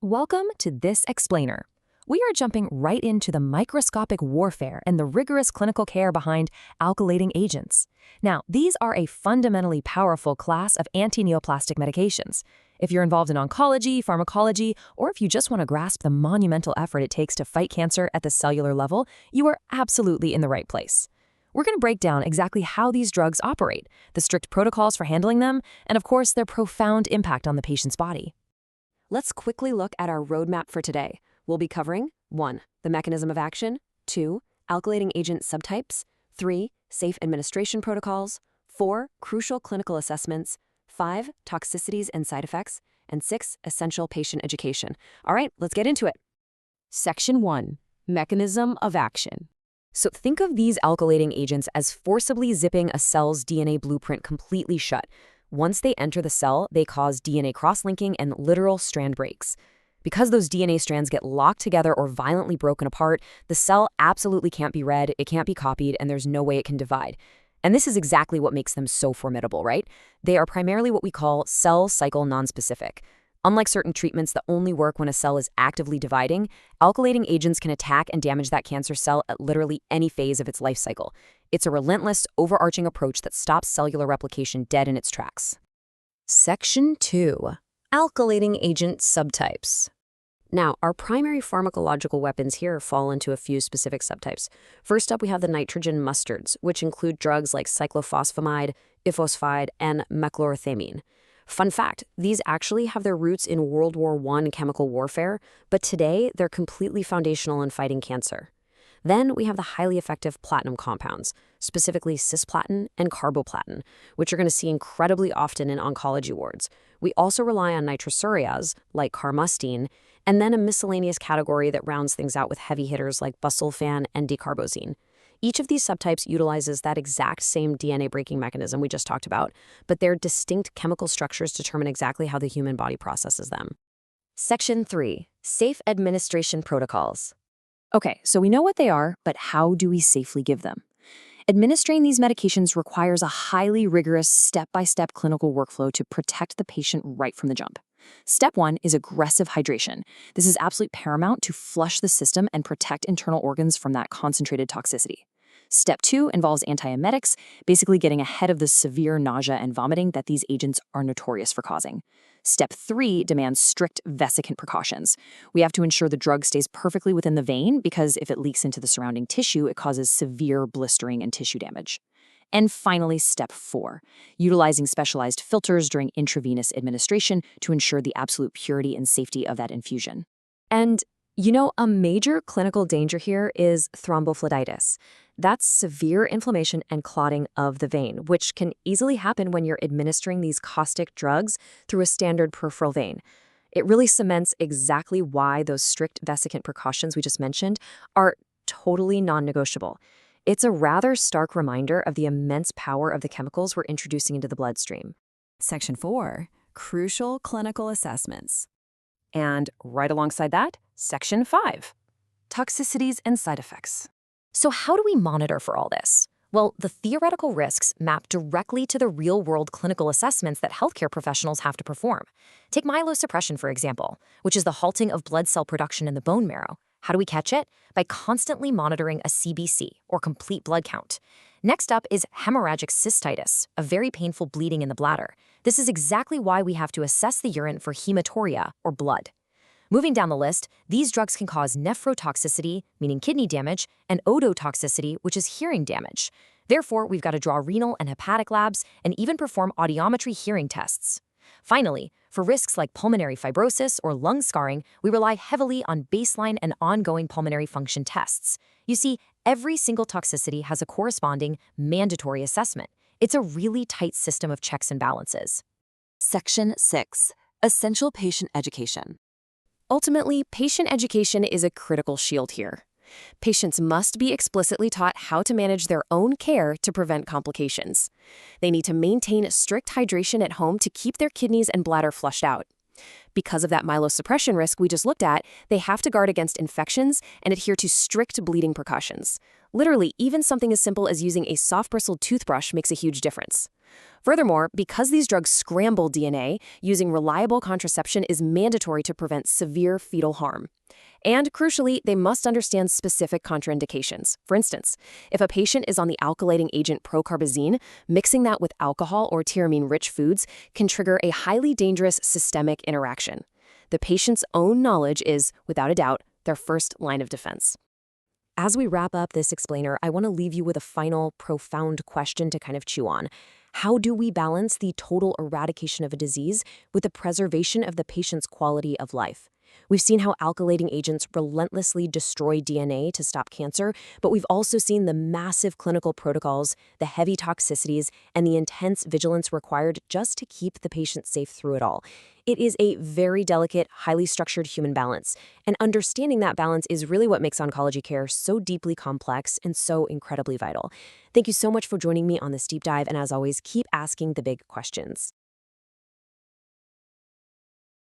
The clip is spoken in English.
Welcome to this explainer. We are jumping right into the microscopic warfare and the rigorous clinical care behind alkylating agents. Now, these are a fundamentally powerful class of anti-neoplastic medications. If you're involved in oncology, pharmacology, or if you just want to grasp the monumental effort it takes to fight cancer at the cellular level, you are absolutely in the right place. We're going to break down exactly how these drugs operate, the strict protocols for handling them, and of course, their profound impact on the patient's body. Let's quickly look at our roadmap for today. We'll be covering 1. The mechanism of action, 2. Alkylating agent subtypes, 3. Safe administration protocols, 4. Crucial clinical assessments, 5. Toxicities and side effects, and 6. Essential patient education. All right, let's get into it. Section 1. Mechanism of action. So think of these alkylating agents as forcibly zipping a cell's DNA blueprint completely shut. Once they enter the cell, they cause DNA cross-linking and literal strand breaks. Because those DNA strands get locked together or violently broken apart, the cell absolutely can't be read, it can't be copied, and there's no way it can divide. And this is exactly what makes them so formidable, right? They are primarily what we call cell cycle nonspecific. Unlike certain treatments that only work when a cell is actively dividing, alkylating agents can attack and damage that cancer cell at literally any phase of its life cycle. It's a relentless, overarching approach that stops cellular replication dead in its tracks. Section 2. Alkylating agent subtypes. Now, our primary pharmacological weapons here fall into a few specific subtypes. First up, we have the nitrogen mustards, which include drugs like cyclophosphamide, ifosfide, and mechlorothamine. Fun fact, these actually have their roots in World War I chemical warfare, but today they're completely foundational in fighting cancer. Then we have the highly effective platinum compounds, specifically cisplatin and carboplatin, which you're going to see incredibly often in oncology wards. We also rely on nitrosurias, like carmustine, and then a miscellaneous category that rounds things out with heavy hitters like busulfan and decarbozine. Each of these subtypes utilizes that exact same DNA breaking mechanism we just talked about, but their distinct chemical structures determine exactly how the human body processes them. Section 3. Safe administration protocols. Okay, so we know what they are, but how do we safely give them? Administering these medications requires a highly rigorous step-by-step clinical workflow to protect the patient right from the jump. Step 1 is aggressive hydration. This is absolutely paramount to flush the system and protect internal organs from that concentrated toxicity. Step 2 involves antiemetics, basically getting ahead of the severe nausea and vomiting that these agents are notorious for causing. Step 3 demands strict vesicant precautions. We have to ensure the drug stays perfectly within the vein because if it leaks into the surrounding tissue, it causes severe blistering and tissue damage. And finally, step 4, utilizing specialized filters during intravenous administration to ensure the absolute purity and safety of that infusion. And, a major clinical danger here is thrombophlebitis. That's severe inflammation and clotting of the vein, which can easily happen when you're administering these caustic drugs through a standard peripheral vein. It really cements exactly why those strict vesicant precautions we just mentioned are totally non-negotiable. It's a rather stark reminder of the immense power of the chemicals we're introducing into the bloodstream. Section 4. Crucial clinical assessments. And right alongside that, Section 5. Toxicities and side effects. So how do we monitor for all this? Well, the theoretical risks map directly to the real-world clinical assessments that healthcare professionals have to perform. Take myelosuppression, for example, which is the halting of blood cell production in the bone marrow. How do we catch it? By constantly monitoring a CBC, or complete blood count. Next up is hemorrhagic cystitis, a very painful bleeding in the bladder. This is exactly why we have to assess the urine for hematuria, or blood. Moving down the list, these drugs can cause nephrotoxicity, meaning kidney damage, and ototoxicity, which is hearing damage. Therefore, we've got to draw renal and hepatic labs and even perform audiometry hearing tests. Finally, for risks like pulmonary fibrosis or lung scarring, we rely heavily on baseline and ongoing pulmonary function tests. You see, every single toxicity has a corresponding mandatory assessment. It's a really tight system of checks and balances. Section 6. Essential patient education. Ultimately, patient education is a critical shield here. Patients must be explicitly taught how to manage their own care to prevent complications. They need to maintain strict hydration at home to keep their kidneys and bladder flushed out. Because of that myelosuppression risk we just looked at, they have to guard against infections and adhere to strict bleeding precautions. Literally, even something as simple as using a soft-bristled toothbrush makes a huge difference. Furthermore, because these drugs scramble DNA, using reliable contraception is mandatory to prevent severe fetal harm. And crucially, they must understand specific contraindications. For instance, if a patient is on the alkylating agent procarbazine, mixing that with alcohol or tyramine-rich foods can trigger a highly dangerous systemic interaction. The patient's own knowledge is, without a doubt, their first line of defense. As we wrap up this explainer, I want to leave you with a final, profound question to kind of chew on. How do we balance the total eradication of a disease with the preservation of the patient's quality of life? We've seen how alkylating agents relentlessly destroy DNA to stop cancer, but we've also seen the massive clinical protocols, the heavy toxicities, and the intense vigilance required just to keep the patient safe through it all. It is a very delicate, highly structured human balance, and understanding that balance is really what makes oncology care so deeply complex and so incredibly vital. Thank you so much for joining me on this deep dive, and as always, keep asking the big questions.